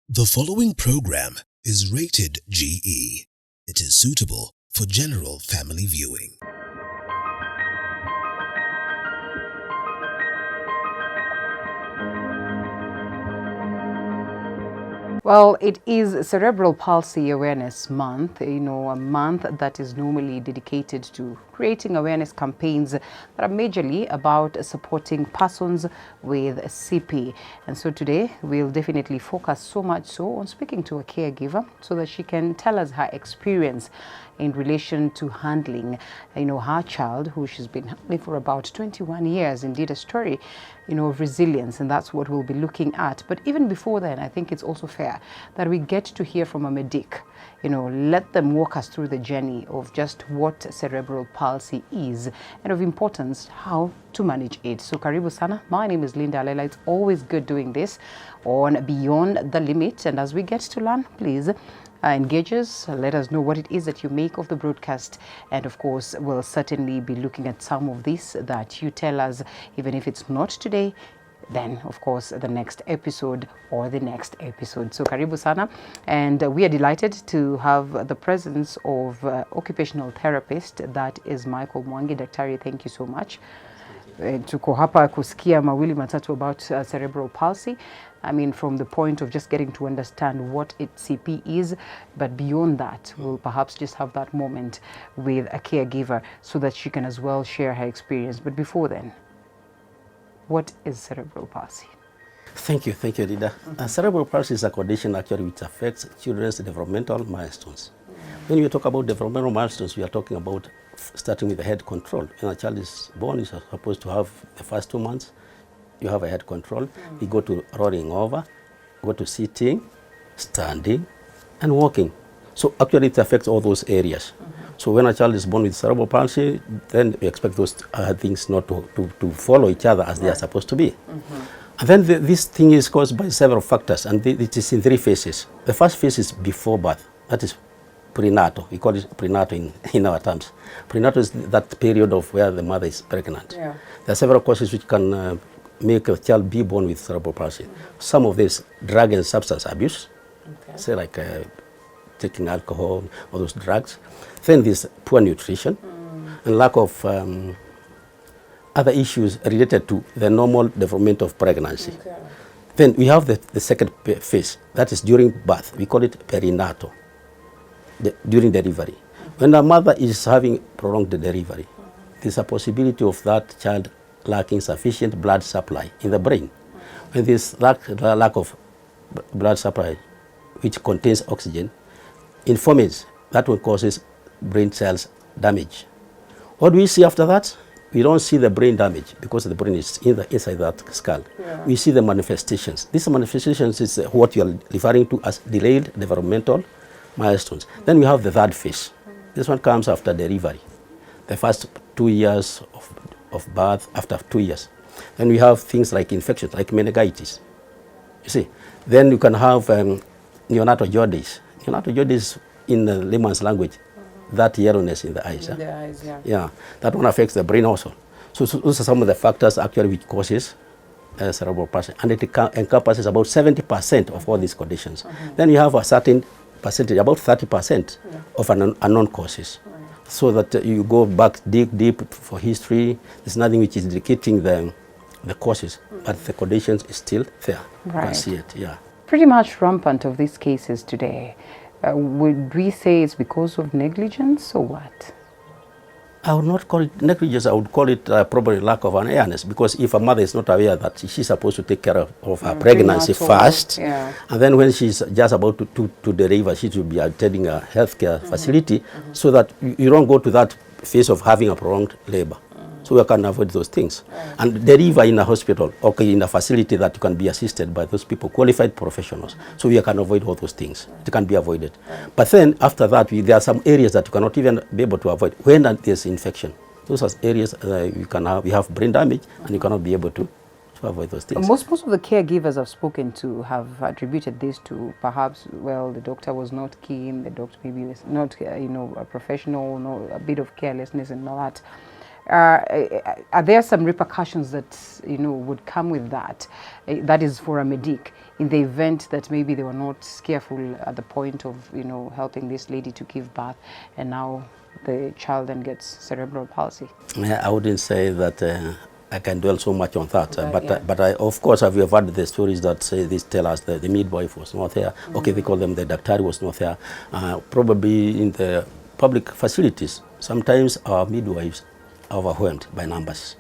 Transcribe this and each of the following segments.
The following program is rated GE. It is suitable for general family viewing. Well, it is Cerebral Palsy Awareness Month, a month that is normally dedicated to creating awareness campaigns that are majorly about supporting persons with CP. And so today we'll definitely focus so much so on speaking to a caregiver so that she can tell us her experience in relation to handling, her child who she's been handling for about 21 years. Indeed, a story, of resilience, and that's what we'll be looking at. But even before then, I think it's also fair that we get to hear from a medic. Let them walk us through the journey of just what cerebral palsy is and of importance, how to manage it. So karibu sana. My name is Linda Alela. It's always good doing this on Beyond the Limit. And as we get to learn, please engage us, let us know what it is that you make of the broadcast, and of course we'll certainly be looking at some of this that you tell us, even if it's not today, then of course the next episode or the next episode. So karibu sana, and we are delighted to have the presence of occupational therapist, that is Michael Mwangi. Daktari, thank you so much. Tuko hapa kusikia mawili matatu about cerebral palsy. I mean, from the point of just getting to understand what CP is, but beyond that, we'll perhaps just have that moment with a caregiver so that she can as well share her experience. But before then, what is cerebral palsy? Thank you, Linda. Cerebral palsy is a condition actually which affects children's developmental milestones. When we talk about developmental milestones, we are talking about starting with the head control. When a child is born, is supposed to have the first 2 months, you have a head control. We go to rolling over, go to sitting, standing, and walking. So actually it affects all those areas. So when a child is born with cerebral palsy, then we expect those things not to follow each other as they are supposed to be. And then this thing is caused by several factors, and it is in 3 phases. The first phase is before birth. That is prenatal. We call it prenatal in our terms. Prenatal is that period of where the mother is pregnant. Yeah. There are several causes which can make a child be born with cerebral palsy. Some of this, drug and substance abuse, say like taking alcohol, all those drugs. Then this poor nutrition and lack of other issues related to the normal development of pregnancy. Then we have the second phase, that is during birth. We call it perinatal, during delivery. When a mother is having prolonged delivery, there's a possibility of that child lacking sufficient blood supply in the brain. When this lack of blood supply, which contains oxygen, in females, that will causes brain cells damage. What do we see after that? We don't see the brain damage because the brain is inside that skull. Yeah. We see the manifestations. These manifestations is what you are referring to as delayed developmental milestones. Then we have the third phase. This one comes after delivery. The first 2 years of birth, after 2 years. Then we have things like infections, like meningitis. You see, then you can have neonatal jaundice. Neonatal jaundice, in the layman's language, that yellowness in the eyes. In the eyes, yeah. Yeah, that one affects the brain also. So those are some of the factors actually which causes cerebral palsy, and it encompasses about 70% of all these conditions. Then you have a certain percentage, about 30% of unknown causes. So that you go back deep for history. There's nothing which is indicating the causes, but the conditions is still there. Right. You can see it, yeah. Pretty much rampant of these cases today. Would we say it's because of negligence or what? I would not call it negligence. I would call it probably lack of awareness, because if a mother is not aware that she's supposed to take care of her pregnancy first, and then when she's just about to deliver, she should be attending a healthcare facility, so that you don't go to that phase of having a prolonged labor. So we can avoid those things. And deliver in a hospital, okay, in a facility that you can be assisted by those people, qualified professionals. So we can avoid all those things. It can be avoided. But then after that, there are some areas that you cannot even be able to avoid when there's infection. Those are areas we have brain damage, and you cannot be able to avoid those things. Most of the caregivers I've spoken to have attributed this to perhaps, the doctor was not keen, the doctor maybe was not, a professional, a bit of carelessness and all that. Are there some repercussions that, you know, would come with that? That is for a medic, in the event that maybe they were not careful at the point of, you know, helping this lady to give birth, and now the child then gets cerebral palsy? Yeah, I wouldn't say that I can dwell so much on that, Yeah. but I, of course, we have heard the stories that say this tell us that the midwife was not there. Okay, they call them the doctor was not there. Probably in the public facilities, sometimes our midwives are overwhelmed by numbers.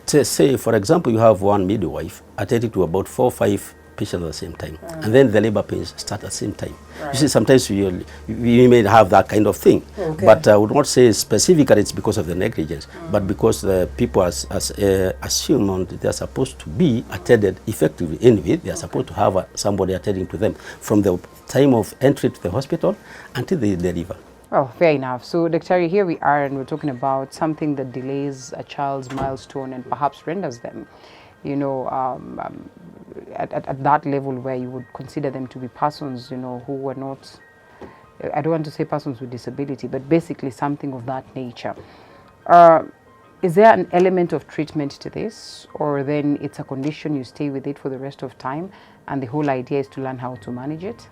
Say, for example, you have one midwife attending to about 4 or 5 patients at the same time, and then the labor pains start at the same time. You see, sometimes we may have that kind of thing, but I would not say specifically it's because of the negligence, but because the people assume they are supposed to be attended effectively. Anyway, they are supposed to have somebody attending to them from the time of entry to the hospital until they deliver. Well, fair enough. So, Dr. here we are, and we're talking about something that delays a child's milestone and perhaps renders them, you know, at that level where you would consider them to be persons, you know, who were not, I don't want to say persons with disability, but basically something of that nature. Is there an element of treatment to this, or then it's a condition, you stay with it for the rest of time, and the whole idea is to learn how to manage it?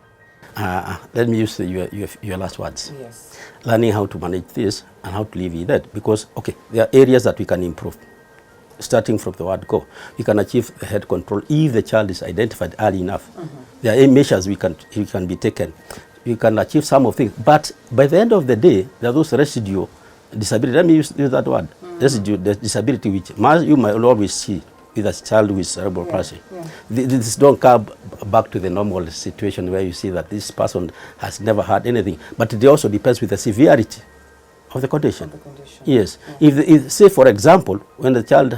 Let me use your last words. Yes. Learning how to manage this and how to live with it. Because, okay, there are areas that we can improve. Starting from the word go, we can achieve the head control if the child is identified early enough. There are measures we can be taken. We can achieve some of things. But by the end of the day, there are those residual disability. Let me use that word. Residual disability, which you might always see with a child with cerebral palsy. This don't come back to the normal situation where you see that this person has never had anything, but it also depends with the severity of the condition. Yes. If say for example, when the child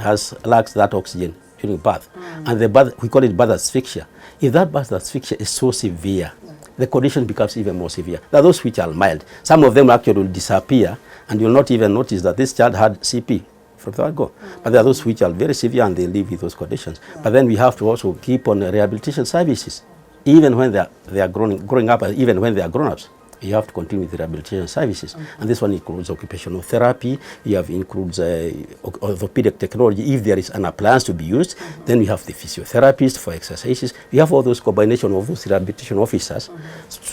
lacks that oxygen during birth, and the birth, we call it birth asphyxia. If that birth asphyxia is so severe, the condition becomes even more severe. There are those which are mild. Some of them actually will disappear, and you'll not even notice that this child had CP. From the go. But there are those which are very severe and they live with those conditions. But then we have to also keep on rehabilitation services, even when they are growing up, even when they are grown-ups. You have to continue with rehabilitation services. And this one includes occupational therapy, includes orthopedic technology. If there is an appliance to be used, then we have the physiotherapist for exercises. We have all those combination of those rehabilitation officers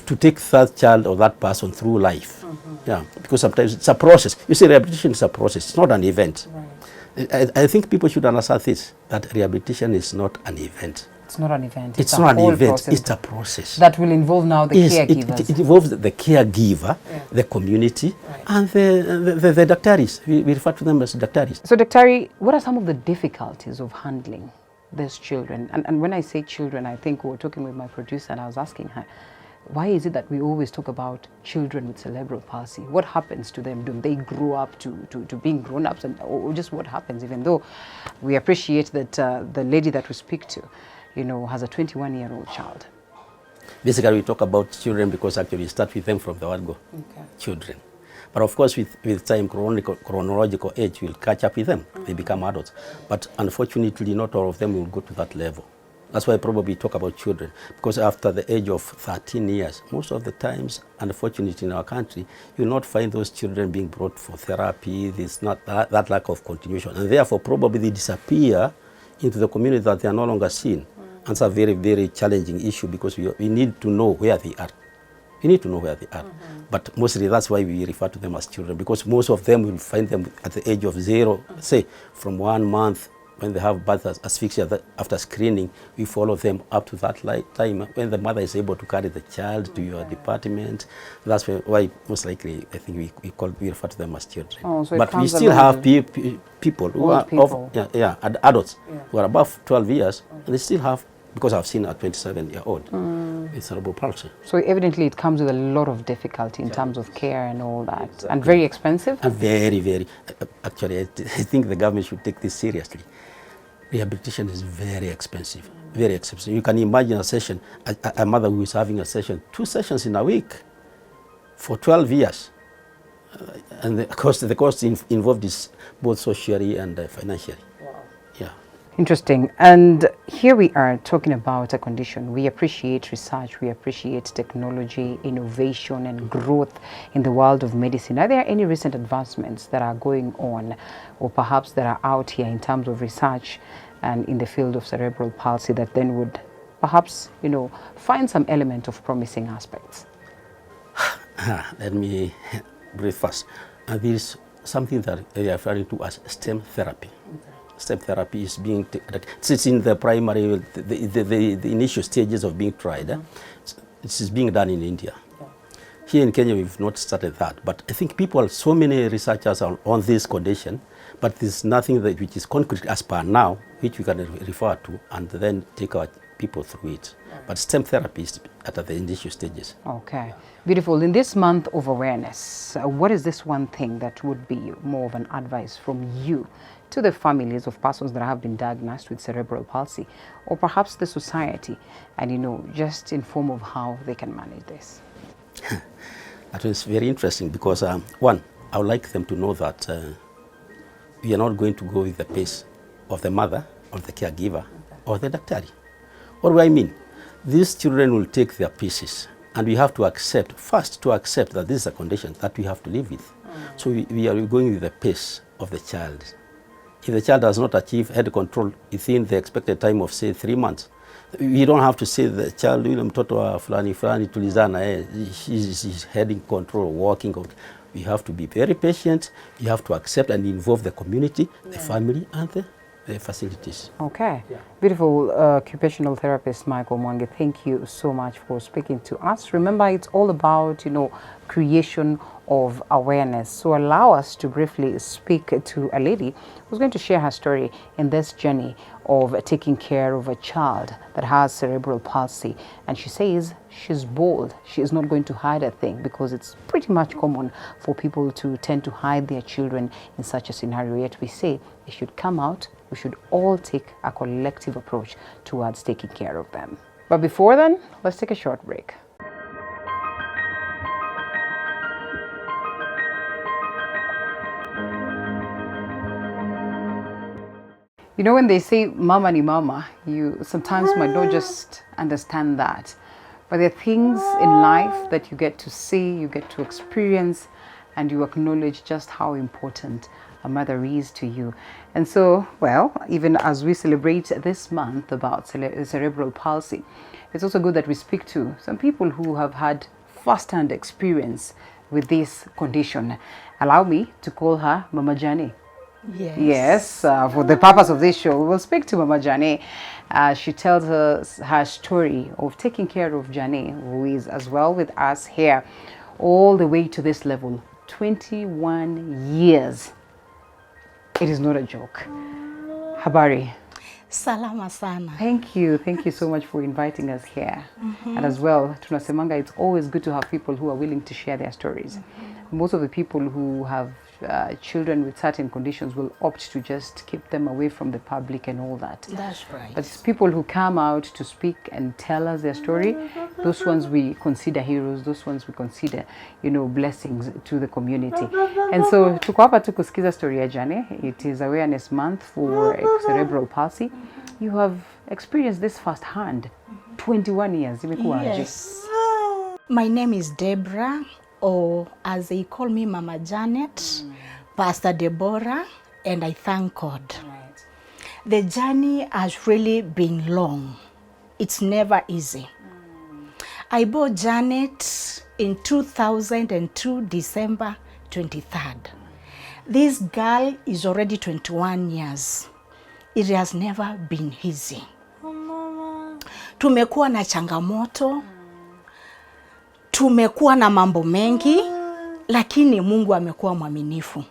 to take that child or that person through life. Yeah, because sometimes it's a process. You see, rehabilitation is a process. It's not an event. I think people should understand this, that rehabilitation is not an event. It's not an event. It's not an event. It's a process. That will involve now the caregivers. It involves the caregiver, the community, and the doctors. We refer to them as doctors. So, Dr. what are some of the difficulties of handling these children? And when I say children, I think we were talking with my producer and I was asking her, why is it that we always talk about children with cerebral palsy? What happens to them? Do they grow up to being grown-ups, or just what happens, even though we appreciate that the lady that we speak to, you know, has a 21-year-old child? Basically, we talk about children because actually we start with them from the word go. Children. But of course, with time, chronological age will catch up with them. They become adults. But unfortunately, not all of them will go to that level. That's why I probably talk about children, because after the age of 13 years, most of the times, unfortunately in our country, you will not find those children being brought for therapy. There's not that lack of continuation. And therefore, probably they disappear into the community that they are no longer seen. And it's a very, very challenging issue because we need to know where they are. We need to know where they are. But mostly that's why we refer to them as children, because most of them will find them at the age of 0, say from 1 month. When they have birth asphyxia, after screening, we follow them up to that time when the mother is able to carry the child to your department. That's why most likely I think we refer to them as children. Oh, so but we still have people who are adults who are above 12 years, and they still have, because I've seen a 27-year-old with cerebral palsy. So evidently it comes with a lot of difficulty in terms of care and all that, and very expensive. And very, very. Actually, I think the government should take this seriously. Rehabilitation is very expensive, very expensive. You can imagine a session, a mother who is having a session, 2 sessions in a week for 12 years. And the cost involved is both socially and financially. Wow. Yeah. Interesting. And here we are talking about a condition. We appreciate research, we appreciate technology, innovation, and growth in the world of medicine. Are there any recent advancements that are going on, or perhaps that are out here in terms of research and in the field of cerebral palsy that then would perhaps, find some element of promising aspects? Let me breathe first. There is something that they are referring to as STEM therapy. STEM therapy is being, it's in the primary, the initial stages of being tried. This is being done in India. Here in Kenya, we've not started that, but I think so many researchers are on this condition, but there's nothing which is concrete as per now, which we can refer to and then take our people through it. But STEM therapy is at the initial stages. Okay, beautiful. In this month of awareness, what is this one thing that would be more of an advice from you to the families of persons that have been diagnosed with cerebral palsy, or perhaps the society, and just in form of how they can manage this? That is very interesting because, one, I would like them to know that we are not going to go with the pace of the mother or the caregiver or the doctor. What do I mean? These children will take their pieces, and we have to accept that this is a condition that we have to live with. So we are going with the pace of the child. If the child does not achieve head control within the expected time of, say, 3 months, we don't have to say the child, mtoto wa fulani tulizana, he's heading control, walking. We have to be very patient. We have to accept and involve the community, the family, and the facilities. Okay, beautiful. Occupational therapist Michael Mwangi, thank you so much for speaking to us. Remember, it's all about creation of awareness. So allow us to briefly speak to a lady who's going to share her story in this journey of taking care of a child that has cerebral palsy. And she says she's bold. She is not going to hide a thing, because it's pretty much common for people to tend to hide their children in such a scenario. Yet we say they should come out. We should all take a collective approach towards taking care of them. But before then, let's take a short break. When they say mama ni mama, you sometimes might not just understand that. But there are things in life that you get to see, you get to experience, and you acknowledge just how important a mother is to you. And so, even as we celebrate this month about cerebral palsy, it's also good that we speak to some people who have had first-hand experience with this condition. Allow me to call her Mama Jane. Yes, for the purpose of this show, we will speak to Mama Jane. She tells us her story of taking care of Jane, who is as well with us here, all the way to this level, 21 years. It is not a joke. Habari. Salama sana. Thank you so much for inviting us here. And as well, tunasemanga, it's always good to have people who are willing to share their stories. Most of the people who have children with certain conditions will opt to just keep them away from the public and all that. That's right. But it's people who come out to speak and tell us their story, those ones we consider heroes, those ones we consider, blessings to the community. And so, tuko hapa tu kusikiza story ya Jane. It is Awareness Month for cerebral palsy. You have experienced this firsthand. 21 years. Yes. My name is Deborah, or as they call me, Mama Janet, Pastor Deborah, and I thank God. Right. The journey has really been long. It's never easy. I bore Janet in 2002, December 23rd. This girl is already 21 years. It has never been easy. Tumekuwa na changamoto, tumekuwa na mambo mengi, lakini Mungu amekuwa mwaminifu.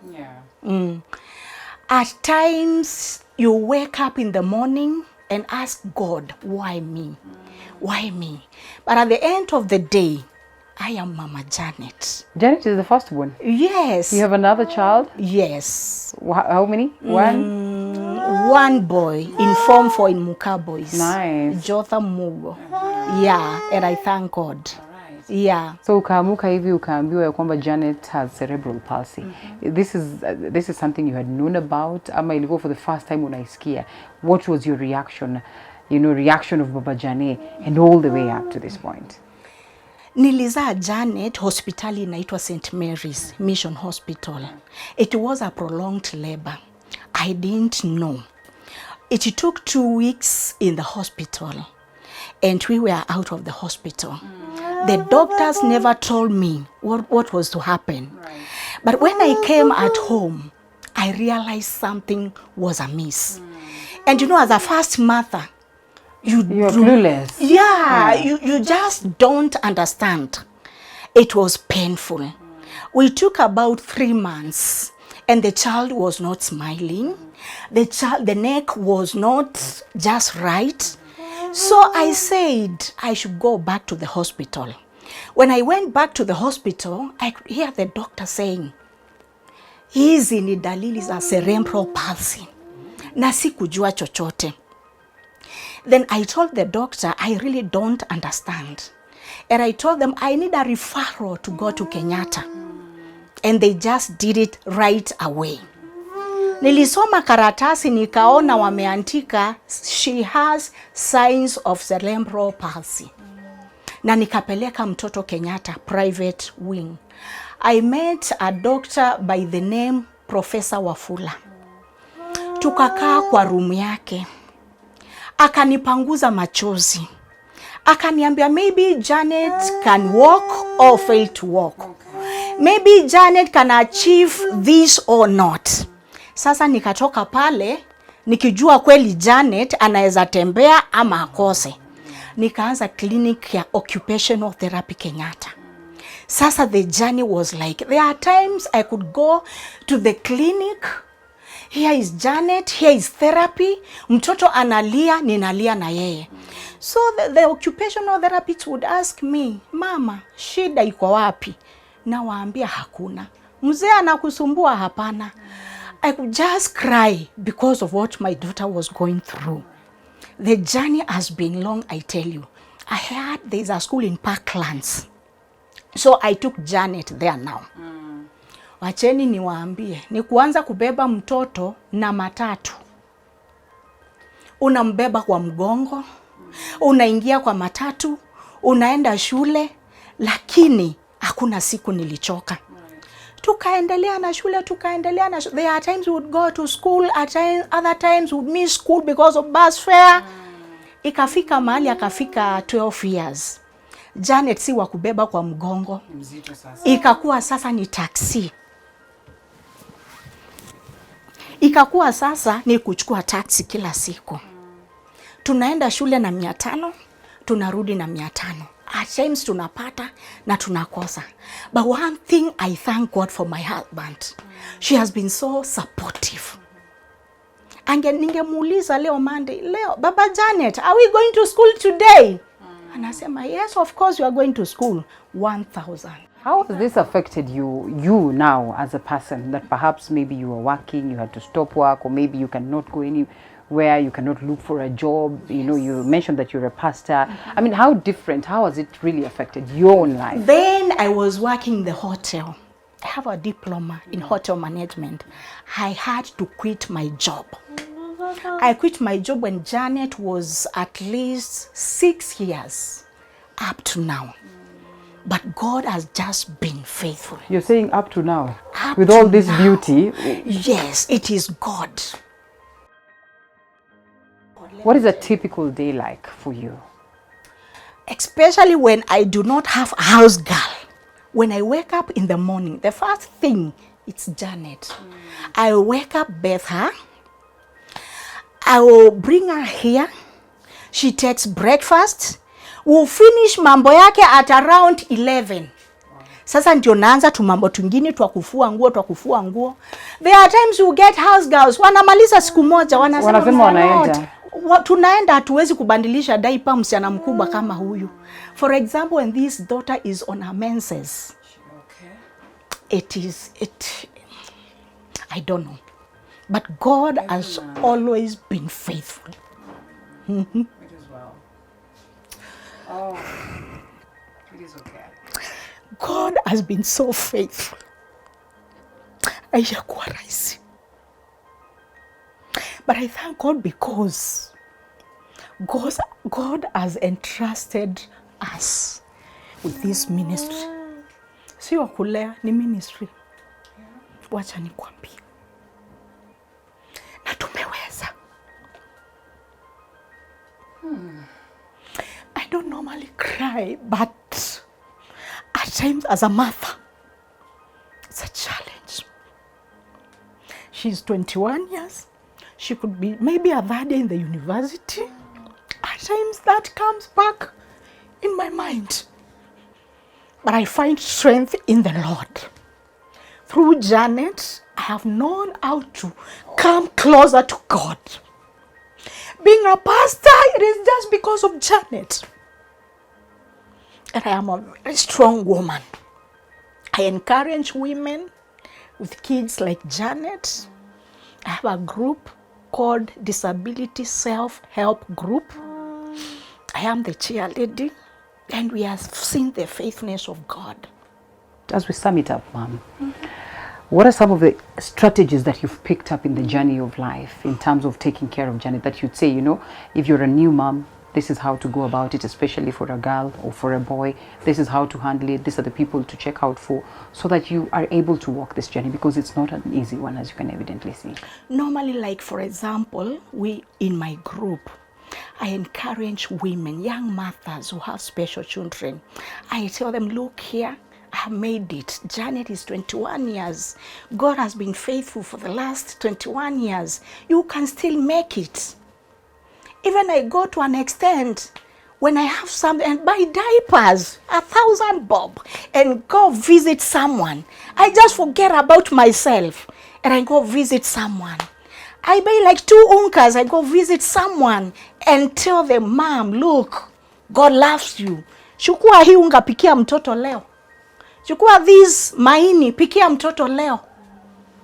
At times you wake up in the morning and ask God, why me? Why me? But at the end of the day, I am Mama Janet. Janet is the first one. Yes. You have another child? Yes. How many? One boy in Form 4 in Mukabois. Nice. Jotham Mugo. Yeah, and I thank God. Right. Yeah. So ukaamuka hivi ukaambiwa ya kwamba Janet has cerebral palsy. This is something you had known about ama ilikuwa for the first time unaisikia? What was your reaction? Reaction of Baba Janet and all the way up to this point? Nilizaa Janet hospitali inaitwa St. Mary's Mission Hospital. It was a prolonged labor. I didn't know. It took 2 weeks in the hospital and we were out of the hospital. The doctors never told me what was to happen. Right. But when I came at home, I realized something was amiss. And as a first mother, you're clueless. Yeah, you just don't understand. It was painful. We took about 3 months and the child was not smiling. The neck was not just right. So I said I should go back to the hospital. When I went back to the hospital, I could hear the doctor saying, hizi ni dalili za cerebral palsy. Na sikujua chochote. Then I told the doctor, I really don't understand. And I told them I need a referral to go to Kenyatta. And they just did it right away. Nilisoma karatasi nikaona wameandika she has signs of cerebral palsy. Na nikapeleka mtoto Kenyatta private wing. I met a doctor by the name Professor Wafula. Tukakaa kwa room yake. Akanipanguza machozi. Akaniambia maybe Janet can walk or fail to walk. Maybe Janet can achieve this or not. Sasa nikatoka pale nikijua kweli Janet anaweza tembea ama akose. Nikaanza clinic ya occupational therapy Kenyatta. Sasa the journey was like, there are times I could go to the clinic. Here is Janet, here is therapy. Mtoto analia, ninalia na yeye. So the occupational therapist would ask me, mama, shida iko wapi? Na waambia hakuna. Mzee anakusumbua? Hapana. I could just cry because of what my daughter was going through. The journey has been long, I tell you. I heard there's a school in Parklands. So I took Janet there now. Wacheni niwaambie, ni kuanza kubeba mtoto na matatu. Unambeba kwa mgongo, unaingia kwa matatu, unaenda shule, lakini hakuna siku nilichoka. Tukaendelea na shule. There are times we would go to school, other times we would miss school because of bus fare. Ikafika mahali akafika 12 years. Janet si wa kubeba kwa mgongo. Ikakuwa sasa ni taxi. Ikakuwa sasa ni kuchukua taxi kila siku. Tunaenda shule na 500, tunarudi na 500. At times tunapata na tunakosa. But one thing I thank God for my husband. She has been so supportive. Ningemuuliza leo Monday, leo Baba Janet, are we going to school today? Anasema, yes, of course you are going to school. 1,000. How has this affected you now as a person, that perhaps maybe you were working, you had to stop work, or maybe you cannot go anywhere, you cannot look for a job? You mentioned that you're a pastor. I mean, how has it really affected your own life? Then I was working in the hotel. I have a diploma in hotel management. I had to quit my job. I quit my job when Janet was at least 6 years up to now. But God has just been faithful. You're saying up to now? With all this beauty? Yes, it is God. What is a typical day like for you? Especially when I do not have a house girl. When I wake up in the morning, the first thing, it's Janet. I wake up, bathe her. I will bring her here. She takes breakfast. We'll finish mambo yake at around 11. Sasa ndio naanza tu mambo tungine twa kufua nguo. There are times you get house girls wanamaliza siku moja wanasema wanaenda. Tunaenda hatuwezi kubandilisha diaper msichana mkubwa kama huyu. For example, when this daughter is on her menses. Okay. I don't know. But God has always been faithful. It is well. Oh. It is okay. God has been so faithful. Haijakuwa rahisi. But I thank God because God has entrusted us with this ministry. Si wa kulea, ni ministry. Wacha nikwambie. Na tumeweza. I don't normally cry, but at times as a mother, it's a challenge. She's 21 years. She could be maybe a third year in the university. At times that comes back in my mind. But I find strength in the Lord. Through Janet, I have known how to come closer to God. Being a pastor, it is just because of Janet. And I am a very strong woman. I encourage women with kids like Janet. I have a group called Disability Self-Help Group. I am the cheerleader, and we have seen the faithfulness of God. As we sum it up, Mom, what are some of the strategies that you've picked up in the journey of life in terms of taking care of Janet that you'd say, you know, if you're a new mom, this is how to go about it, especially for a girl or for a boy. This is how to handle it. These are the people to check out for, so that you are able to walk this journey, because it's not an easy one, as you can evidently see. Normally, like for example, in my group, I encourage women, young mothers who have special children. I tell them, look here, I have made it. Janet is 21 years. God has been faithful for the last 21 years. You can still make it. Even I go to an extent when I have something and buy diapers, 1,000 bob, and go visit someone. I just forget about myself and I go visit someone. I buy like 2 unkas, I go visit someone and tell them, Mom, look, God loves you. Chukua hii unga, pikia mtoto leo. Chukua these maini, pikia mtoto leo.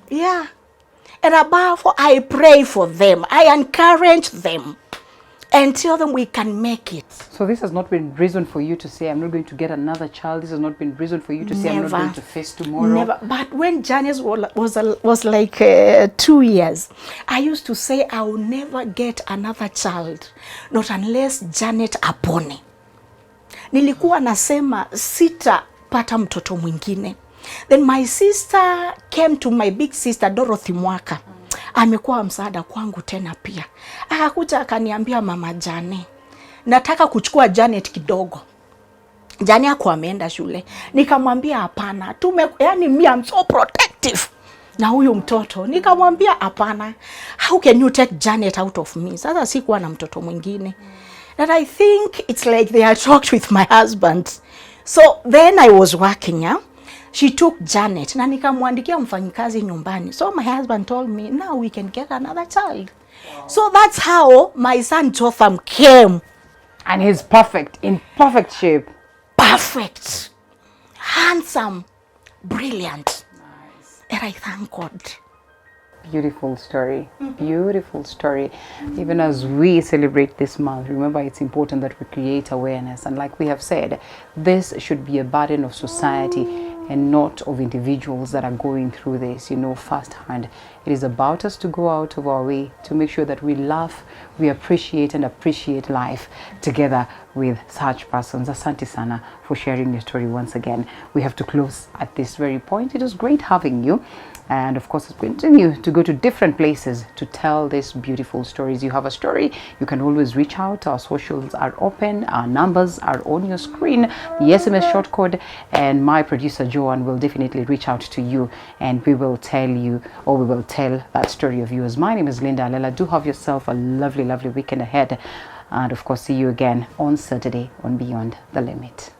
Yeah. And above all, I pray for them. I encourage them and tell them we can make it. So this has not been reason for you to say, I'm not going to get another child. This has not been reason for you to say, I'm not going to face tomorrow. Never. But when Janice was like 2 years, I used to say, I will never get another child, not unless Janet apone. Nilikuwa nasema sitapata mtoto mwingine. Then my sister came to my big sister Dorothy Mwaka. Amekuwa msaada kwangu tena pia. Akakuja akaniambia, Mama Jane, nataka kuchukua Janet kidogo. Jane hakuwa ameenda shule. Nikamwambia hapana. Yani me, I'm so protective na huyu mtoto. Nikamwambia hapana. How can you take Janet out of me? Sasa sikuwa na mtoto mwingine. And I think it's like they had talked with my husband. So then I was working, yeah? She took Janet na nikamwandikia mfanyikazi nyumbani. So my husband told me, now we can get another child. Wow. So that's how my son Jotham came. And he's perfect, in perfect shape. Perfect. Handsome. Brilliant. Nice. And I thank God. Beautiful story. Beautiful story. Even as we celebrate this month, remember it's important that we create awareness. And like we have said, this should be a burden of society and not of individuals that are going through this, you know, firsthand. It is about us to go out of our way to make sure that we laugh, we appreciate life together with such persons. Asante sana for sharing your story once again. We have to close at this very point. It was great having you. And of course, continue to go to different places to tell these beautiful stories. You have a story, you can always reach out. Our socials are open. Our numbers are on your screen. The SMS short code, and my producer Joan will definitely reach out to you, and we will tell you, or we will tell that story of yours. My name is Linda Alela. Do have yourself a lovely, lovely weekend ahead. And of course, see you again on Saturday on Beyond the Limit.